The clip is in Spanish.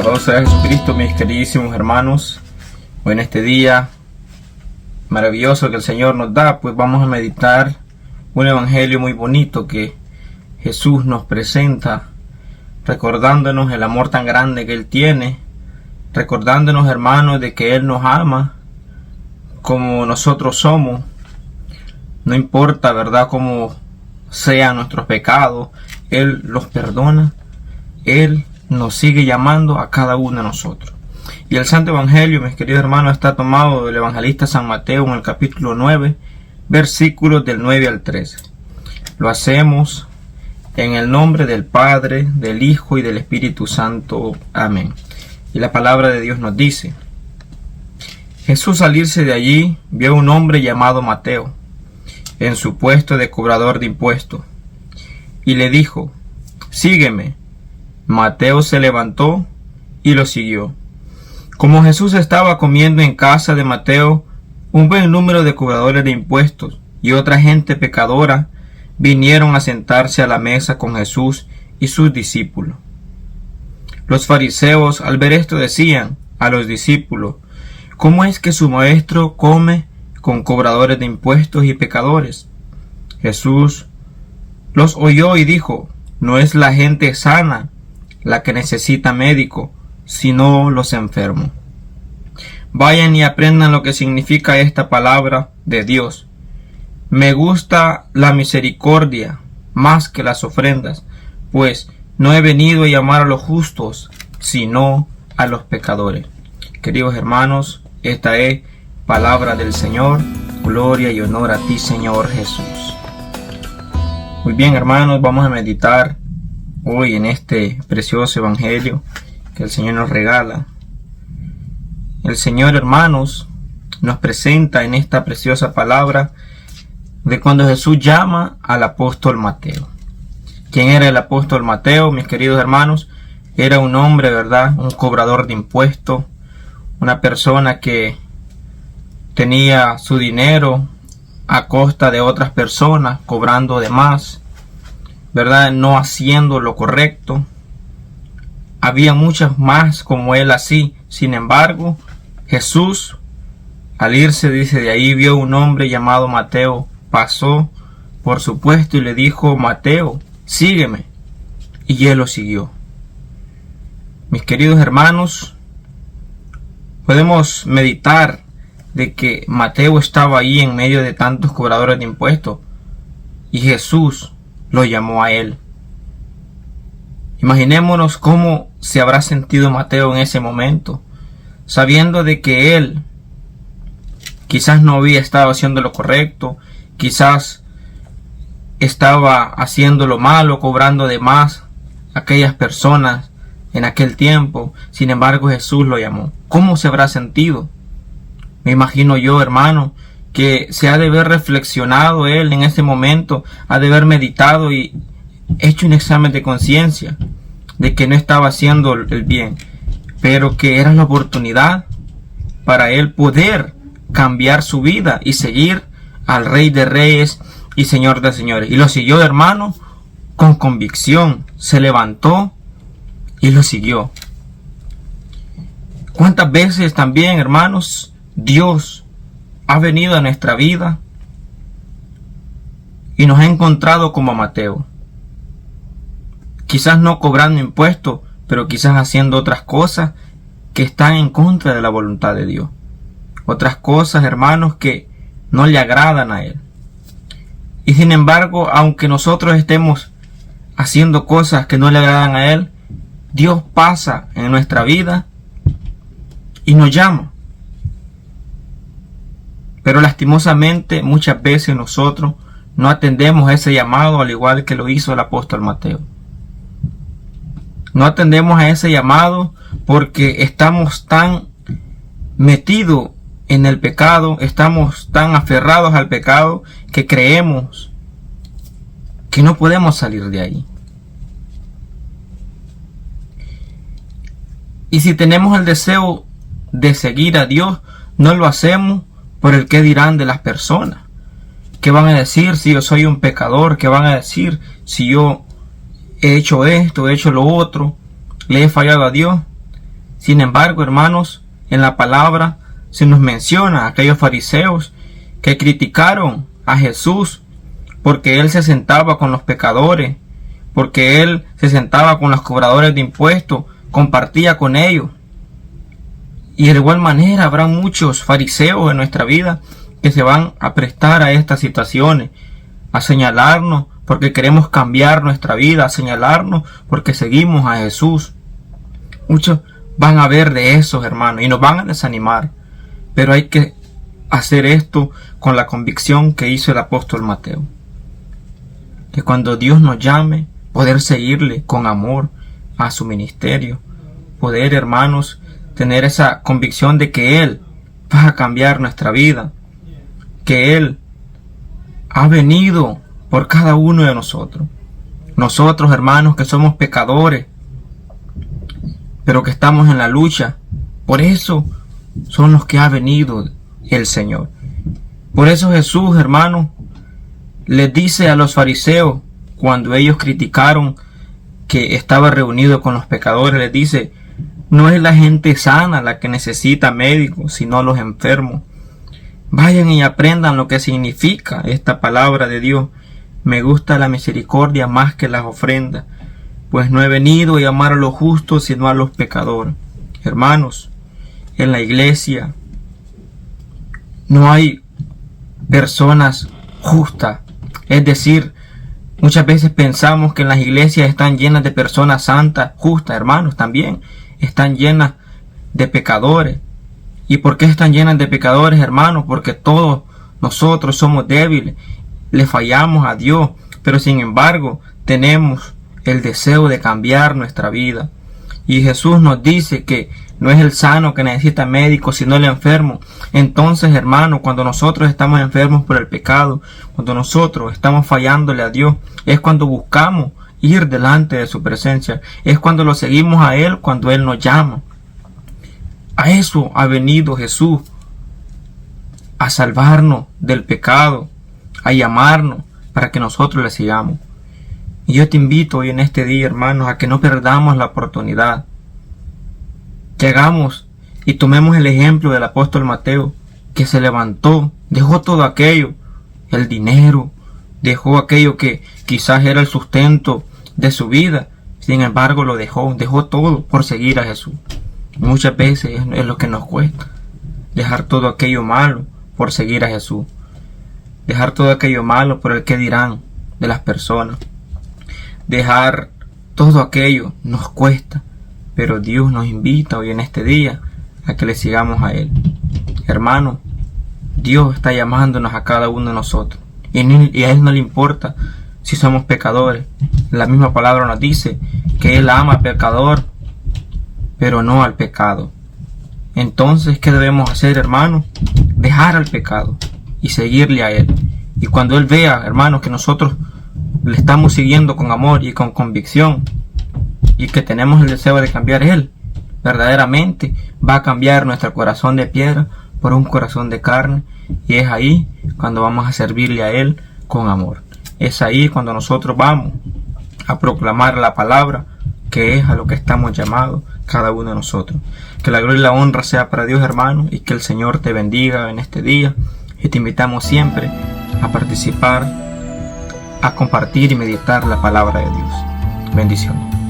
Alabado sea Jesucristo, mis queridísimos hermanos. Hoy en este día maravilloso que el Señor nos da, pues vamos a meditar un evangelio muy bonito que Jesús nos presenta, recordándonos el amor tan grande que Él tiene, recordándonos, hermanos, de que Él nos ama como nosotros somos. No importa, ¿verdad?, cómo sean nuestros pecados, Él los perdona. Él nos sigue llamando a cada uno de nosotros. Y el Santo Evangelio, mis queridos hermanos, está tomado del evangelista San Mateo en el capítulo 9, versículos del 9 al 13. Lo hacemos en el nombre del Padre, del Hijo y del Espíritu Santo. Amén. Y la palabra de Dios nos dice: Jesús, al irse de allí, vio a un hombre llamado Mateo en su puesto de cobrador de impuestos, y le dijo: sígueme. Mateo se levantó y lo siguió. Como Jesús estaba comiendo en casa de Mateo, un buen número de cobradores de impuestos y otra gente pecadora vinieron a sentarse a la mesa con Jesús y sus discípulos. Los fariseos, al ver esto, decían a los discípulos: ¿cómo es que su maestro come con cobradores de impuestos y pecadores? Jesús los oyó y dijo: no es la gente sana la que necesita médico, sino los enfermos. Vayan y aprendan lo que significa esta palabra de Dios. Me gusta la misericordia más que las ofrendas, pues no he venido a llamar a los justos, sino a los pecadores. Queridos hermanos, esta es palabra del Señor. Gloria y honor a ti, Señor Jesús. Muy bien, hermanos, vamos a meditar hoy en este precioso evangelio que el Señor nos regala. El Señor, hermanos, nos presenta en esta preciosa palabra de cuando Jesús llama al apóstol Mateo. ¿Quién era el apóstol Mateo, mis queridos hermanos? Era un hombre, ¿verdad?, un cobrador de impuestos, una persona que tenía su dinero a costa de otras personas, cobrando de más, ¿verdad?, no haciendo lo correcto. Había muchas más como él así. Sin embargo, Jesús, al irse, dice, de ahí vio un hombre llamado Mateo, pasó por su puesto y le dijo: Mateo, sígueme. Y él lo siguió. Mis queridos hermanos, podemos meditar de que Mateo estaba ahí en medio de tantos cobradores de impuestos y Jesús lo llamó a él. Imaginémonos cómo se habrá sentido Mateo en ese momento, sabiendo de que él quizás no había estado haciendo lo correcto, quizás estaba haciendo lo malo, cobrando de más a aquellas personas en aquel tiempo. Sin embargo, Jesús lo llamó. ¿Cómo se habrá sentido? Me imagino yo, hermano, que se ha de haber reflexionado él en ese momento, ha de haber meditado y hecho un examen de conciencia de que no estaba haciendo el bien, pero que era la oportunidad para él poder cambiar su vida y seguir al Rey de Reyes y Señor de Señores. Y lo siguió, hermano, con convicción. Se levantó y lo siguió. ¿Cuántas veces también, hermanos, Dios ha venido a nuestra vida y nos ha encontrado como Mateo? Quizás no cobrando impuestos, pero quizás haciendo otras cosas que están en contra de la voluntad de Dios. Otras cosas, hermanos, que no le agradan a Él. Y sin embargo, aunque nosotros estemos haciendo cosas que no le agradan a Él, Dios pasa en nuestra vida y nos llama. Pero lastimosamente muchas veces nosotros no atendemos a ese llamado, al igual que lo hizo el apóstol Mateo. No atendemos a ese llamado porque estamos tan metidos en el pecado, estamos tan aferrados al pecado que creemos que no podemos salir de ahí. Y si tenemos el deseo de seguir a Dios, no lo hacemos por el qué dirán de las personas. ¿Qué van a decir si yo soy un pecador? ¿Qué van a decir si yo he hecho esto, he hecho lo otro, le he fallado a Dios? Sin embargo, hermanos, en la palabra se nos menciona a aquellos fariseos que criticaron a Jesús porque él se sentaba con los pecadores, porque él se sentaba con los cobradores de impuestos, compartía con ellos. Y de igual manera habrá muchos fariseos en nuestra vida que se van a prestar a estas situaciones, a señalarnos porque queremos cambiar nuestra vida, a señalarnos porque seguimos a Jesús. Muchos van a ver de esos, hermanos, y nos van a desanimar, pero hay que hacer esto con la convicción que hizo el apóstol Mateo, que cuando Dios nos llame, poder seguirle con amor a su ministerio, poder, hermanos, tener esa convicción de que Él va a cambiar nuestra vida, que Él ha venido por cada uno de nosotros. Nosotros, hermanos, que somos pecadores, pero que estamos en la lucha, por eso son los que ha venido el Señor. Por eso Jesús, hermanos, les dice a los fariseos, cuando ellos criticaron que estaba reunido con los pecadores, les dice: no es la gente sana la que necesita médicos, sino los enfermos. Vayan y aprendan lo que significa esta palabra de Dios. Me gusta la misericordia más que las ofrendas, pues no he venido a llamar a los justos, sino a los pecadores. Hermanos, en la iglesia no hay personas justas. Es decir, muchas veces pensamos que en las iglesias están llenas de personas santas, justas. Hermanos, también están llenas de pecadores. ¿Y por qué están llenas de pecadores, hermanos? Porque todos nosotros somos débiles, le fallamos a Dios, pero sin embargo tenemos el deseo de cambiar nuestra vida. Y Jesús nos dice que no es el sano que necesita médico, sino el enfermo. Entonces, hermanos, cuando nosotros estamos enfermos por el pecado, cuando nosotros estamos fallándole a Dios, es cuando buscamos ir delante de su presencia, es cuando lo seguimos a Él, cuando Él nos llama. A eso ha venido Jesús, a salvarnos del pecado, a llamarnos para que nosotros le sigamos. Y yo te invito hoy en este día, hermanos, a que no perdamos la oportunidad, que hagamos y tomemos el ejemplo del apóstol Mateo, que se levantó, dejó todo aquello, el dinero, dejó aquello que quizás era el sustento de su vida, sin embargo lo dejó todo por seguir a Jesús. Muchas veces es lo que nos cuesta, dejar todo aquello malo por seguir a Jesús, dejar todo aquello malo por el que dirán de las personas, dejar todo aquello nos cuesta, pero Dios nos invita hoy en este día a que le sigamos a Él. Hermano, Dios está llamándonos a cada uno de nosotros, y a Él no le importa si somos pecadores. La misma palabra nos dice que Él ama al pecador, pero no al pecado. Entonces, ¿qué debemos hacer, hermano? Dejar al pecado y seguirle a Él. Y cuando Él vea, hermanos, que nosotros le estamos siguiendo con amor y con convicción, y que tenemos el deseo de cambiar, Él verdaderamente va a cambiar nuestro corazón de piedra por un corazón de carne. Y es ahí cuando vamos a servirle a Él con amor. Es ahí cuando nosotros vamos a proclamar la palabra, que es a lo que estamos llamados cada uno de nosotros. Que la gloria y la honra sea para Dios, hermano, y que el Señor te bendiga en este día. Y te invitamos siempre a participar, a compartir y meditar la palabra de Dios. Bendiciones.